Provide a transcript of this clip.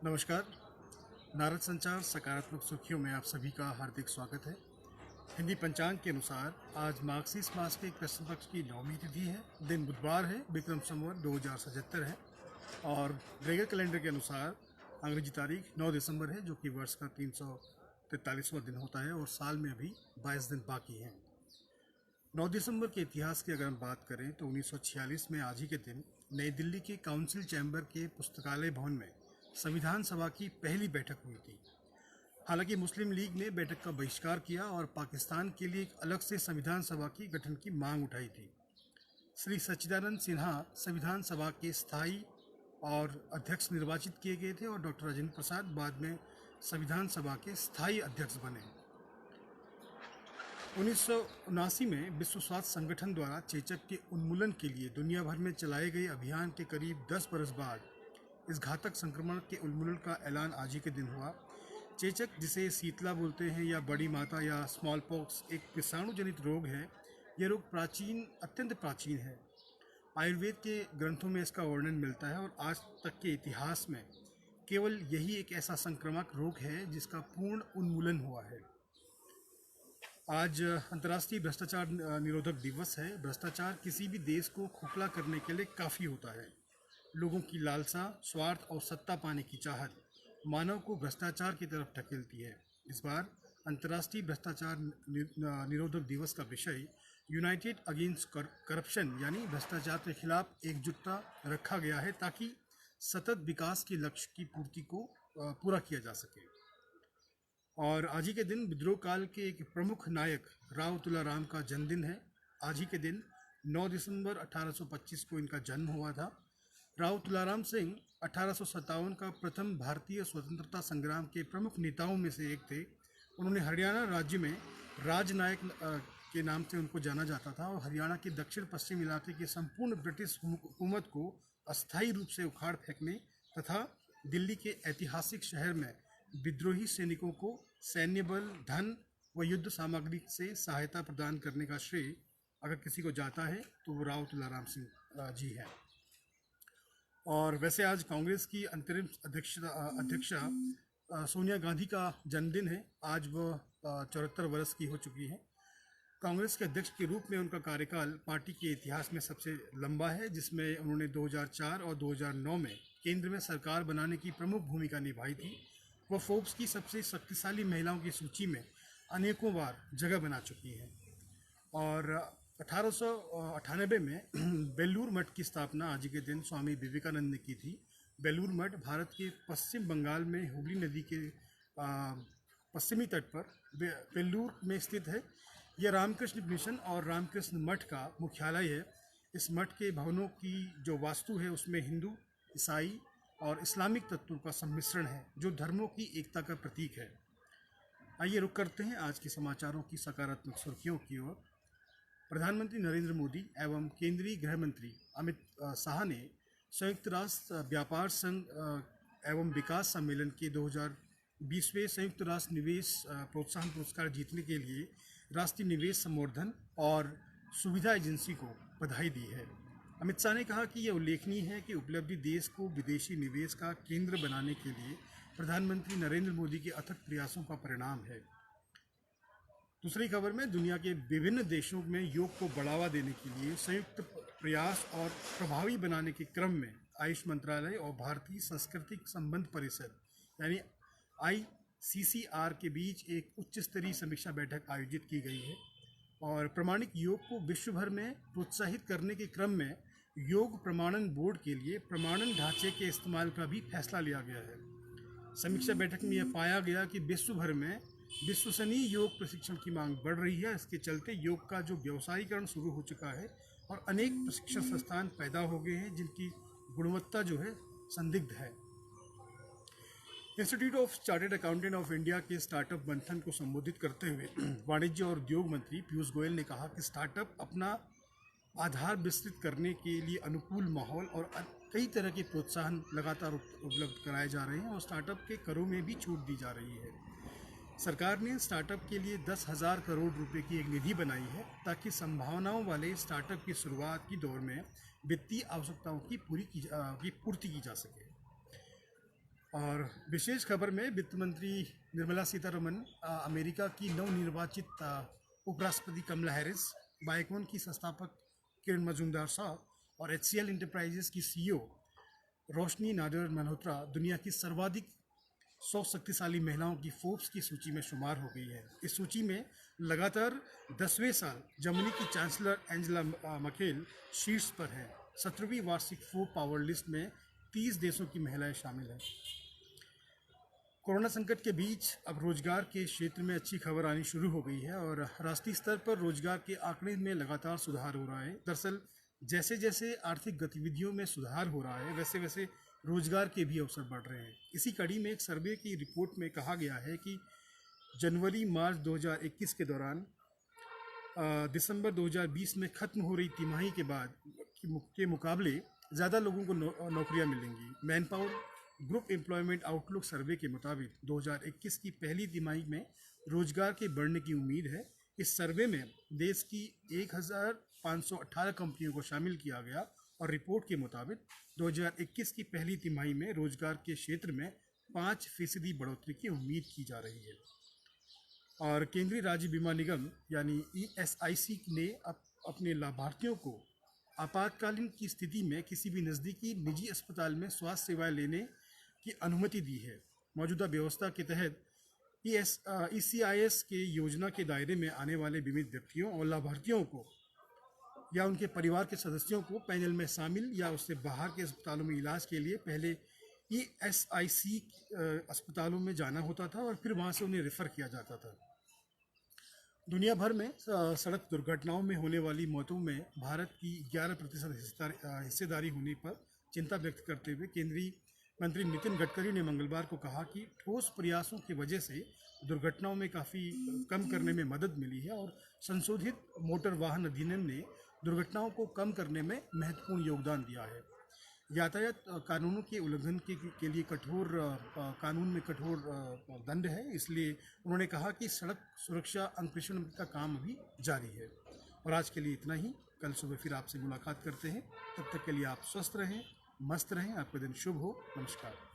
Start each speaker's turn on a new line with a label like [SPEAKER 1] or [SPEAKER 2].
[SPEAKER 1] नमस्कार। नारद संचार सकारात्मक सुर्खियों में आप सभी का हार्दिक स्वागत है। हिंदी पंचांग के अनुसार आज मार्गशीर्ष मास के कृष्ण पक्ष की 9वीं तिथि है। दिन बुधवार है, विक्रम संवत 2077 है और ग्रेगर कैलेंडर के अनुसार अंग्रेजी तारीख 9 दिसंबर है, जो कि वर्ष का 343वां दिन होता है और साल में अभी 22 दिन बाकी हैं। 9 दिसंबर के इतिहास की अगर हम बात करें तो 1946 में आज ही के दिन नई दिल्ली के काउंसिल चैम्बर के पुस्तकालय भवन में संविधान सभा की पहली बैठक हुई थी। हालांकि मुस्लिम लीग ने बैठक का बहिष्कार किया और पाकिस्तान के लिए एक अलग से संविधान सभा की गठन की मांग उठाई थी। श्री सच्चिदानंद सिन्हा संविधान सभा के स्थायी और अध्यक्ष निर्वाचित किए गए थे और डॉक्टर राजेंद्र प्रसाद बाद में संविधान सभा के स्थायी अध्यक्ष बने। 1979 में विश्व स्वास्थ्य संगठन द्वारा चेचक के उन्मूलन के लिए दुनिया भर में चलाए गए अभियान के करीब 10 बरस बाद इस घातक संक्रमण के उन्मूलन का ऐलान आज ही के दिन हुआ। चेचक, जिसे शीतला बोलते हैं या बड़ी माता या स्मॉल पॉक्स, एक विषाणु जनित रोग है। यह रोग अत्यंत प्राचीन है। आयुर्वेद के ग्रंथों में इसका वर्णन मिलता है और आज तक के इतिहास में केवल यही एक ऐसा संक्रामक रोग है जिसका पूर्ण उन्मूलन हुआ है। आज अंतर्राष्ट्रीय भ्रष्टाचार निरोधक दिवस है। भ्रष्टाचार किसी भी देश को खोखला करने के लिए काफ़ी होता है। लोगों की लालसा, स्वार्थ और सत्ता पाने की चाहत मानव को भ्रष्टाचार की तरफ धकेलती है। इस बार अंतर्राष्ट्रीय भ्रष्टाचार निरोधक दिवस का विषय यूनाइटेड अगेंस्ट करप्शन यानी भ्रष्टाचार के खिलाफ एकजुटता रखा गया है, ताकि सतत विकास के लक्ष्य की पूर्ति को पूरा किया जा सके। और आज ही के दिन विद्रोह काल के एक प्रमुख नायक राव तुलाराम का जन्मदिन है। आज ही के दिन 9 दिसंबर 1825 को इनका जन्म हुआ था। राव तुलाराम सिंह 1857 का प्रथम भारतीय स्वतंत्रता संग्राम के प्रमुख नेताओं में से एक थे। उन्होंने हरियाणा राज्य में राजनायक के नाम से उनको जाना जाता था और हरियाणा के दक्षिण पश्चिम इलाके की संपूर्ण ब्रिटिश हुकूमत को अस्थायी रूप से उखाड़ फेंकने तथा दिल्ली के ऐतिहासिक शहर में विद्रोही सैनिकों को सैन्य बल, धन व युद्ध सामग्री से सहायता प्रदान करने का श्रेय अगर किसी को जाता है तो वो राव तुलाराम सिंह जी हैं। और वैसे आज कांग्रेस की अंतरिम अध्यक्षा सोनिया गांधी का जन्मदिन है। आज वह 74 वर्ष की हो चुकी हैं। कांग्रेस के अध्यक्ष के रूप में उनका कार्यकाल पार्टी के इतिहास में सबसे लंबा है, जिसमें उन्होंने 2004 और 2009 में केंद्र में सरकार बनाने की प्रमुख भूमिका निभाई थी। वह फोर्ब्स की सबसे शक्तिशाली महिलाओं की सूची में अनेकों बार जगह बना चुकी हैं। और 1898 में बेलूर मठ की स्थापना आज के दिन स्वामी विवेकानंद ने की थी। बेलूर मठ भारत के पश्चिम बंगाल में हुगली नदी के पश्चिमी तट पर वेल्लूर में स्थित है। यह रामकृष्ण मिशन और रामकृष्ण मठ का मुख्यालय है। इस मठ के भवनों की जो वास्तु है उसमें हिंदू, ईसाई और इस्लामिक तत्वों का सम्मिश्रण है, जो धर्मों की एकता का प्रतीक है। आइए रुक करते हैं आज के समाचारों की सकारात्मक सुर्खियों की ओर। प्रधानमंत्री नरेंद्र मोदी एवं केंद्रीय गृह मंत्री अमित शाह ने संयुक्त राष्ट्र व्यापार संघ एवं विकास सम्मेलन के 2020वें संयुक्त राष्ट्र निवेश प्रोत्साहन पुरस्कार जीतने के लिए राष्ट्रीय निवेश संवर्धन और सुविधा एजेंसी को बधाई दी है। अमित शाह ने कहा कि यह उल्लेखनीय है कि उपलब्धि देश को विदेशी निवेश का केंद्र बनाने के लिए प्रधानमंत्री नरेंद्र मोदी के अथक प्रयासों का परिणाम है। दूसरी खबर में, दुनिया के विभिन्न देशों में योग को बढ़ावा देने के लिए संयुक्त प्रयास और प्रभावी बनाने के क्रम में आयुष मंत्रालय और भारतीय सांस्कृतिक संबंध परिषद यानी ICCR के बीच एक उच्च स्तरीय समीक्षा बैठक आयोजित की गई है। और प्रमाणिक योग को विश्व भर में प्रोत्साहित करने के क्रम में योग प्रमाणन बोर्ड के लिए प्रमाणन ढांचे के इस्तेमाल का भी फैसला लिया गया है। समीक्षा बैठक में यह पाया गया कि विश्व भर में विश्वसनीय योग प्रशिक्षण की मांग बढ़ रही है। इसके चलते योग का जो व्यवसायीकरण शुरू हो चुका है और अनेक प्रशिक्षण संस्थान पैदा हो गए हैं जिनकी गुणवत्ता जो है संदिग्ध है। Institute of chartered accountant of India के स्टार्टअप मंथन को संबोधित करते हुए वाणिज्य और उद्योग मंत्री पीयूष गोयल ने कहा कि स्टार्टअप अपना आधार विस्तृत करने के लिए अनुकूल माहौल और कई तरह के प्रोत्साहन लगातार उपलब्ध कराए जा रहे हैं और स्टार्टअप के करों में भी छूट दी जा रही है। सरकार ने स्टार्टअप के लिए 10,000 करोड़ रुपए की एक निधि बनाई है ताकि संभावनाओं वाले स्टार्टअप की शुरुआत की दौर में वित्तीय आवश्यकताओं की पूर्ति की जा सके। और विशेष खबर में वित्त मंत्री निर्मला सीतारमण, अमेरिका की नवनिर्वाचित उपराष्ट्रपति कमला हैरिस, बायोकॉन की संस्थापक किरण मजूमदार शाह और HCL इंटरप्राइजेस की CEO रोशनी नादर मल्होत्रा दुनिया की सर्वाधिक 100 शक्तिशाली महिलाओं की फोर्ब्स की सूची में शुमार हो गई है। इस सूची में लगातार 10वें साल जर्मनी की चांसलर एंजेला मर्केल शीर्ष पर है। 17वीं वार्षिक फोर्ब्स पावर लिस्ट में 30 देशों की महिलाएं शामिल हैं। कोरोना संकट के बीच अब रोजगार के क्षेत्र में अच्छी खबर आनी शुरू हो गई है और राष्ट्रीय स्तर पर रोजगार के आंकड़े में लगातार सुधार हो रहा है। दरअसल जैसे जैसे आर्थिक गतिविधियों में सुधार हो रहा है, वैसे वैसे रोजगार के भी अवसर बढ़ रहे हैं। इसी कड़ी में एक सर्वे की रिपोर्ट में कहा गया है कि जनवरी-मार्च 2021 के दौरान दिसंबर 2020 में खत्म हो रही तिमाही के बाद के मुकाबले ज़्यादा लोगों को नौकरियां मिलेंगी। Man power group employment outlook survey के मुताबिक 2021 की पहली तिमाही में रोजगार के बढ़ने की उम्मीद है। इस सर्वे में देश की 1518 कंपनियों को शामिल किया गया और रिपोर्ट के मुताबिक 2021 की पहली तिमाही में रोजगार के क्षेत्र में 5% बढ़ोतरी की उम्मीद की जा रही है। और केंद्रीय राज्य बीमा निगम यानी ESIC ने अपने लाभार्थियों को आपातकालीन की स्थिति में किसी भी नज़दीकी निजी अस्पताल में स्वास्थ्य सेवाएं लेने की अनुमति दी है। मौजूदा व्यवस्था के तहत ECIS के योजना के दायरे में आने वाले बीमित व्यक्तियों और लाभार्थियों को या उनके परिवार के सदस्यों को पैनल में शामिल या उससे बाहर के अस्पतालों में इलाज के लिए पहले ESIC अस्पतालों में जाना होता था और फिर वहाँ से उन्हें रेफ़र किया जाता था। दुनिया भर में सड़क दुर्घटनाओं में होने वाली मौतों में भारत की 11% हिस्सेदारी होने पर चिंता व्यक्त करते हुए केंद्रीय मंत्री नितिन गडकरी ने मंगलवार को कहा कि ठोस प्रयासों की वजह से दुर्घटनाओं में काफ़ी कम करने में मदद मिली है और संशोधित मोटर वाहन अधिनियम ने दुर्घटनाओं को कम करने में महत्वपूर्ण योगदान दिया है। यातायात कानूनों के उल्लंघन के लिए कानून में कठोर दंड है, इसलिए उन्होंने कहा कि सड़क सुरक्षा अंकुशन का काम अभी जारी है। और आज के लिए इतना ही। कल सुबह फिर आपसे मुलाकात करते हैं। तब तक के लिए आप स्वस्थ रहें, मस्त रहें। आपका दिन शुभ हो। नमस्कार।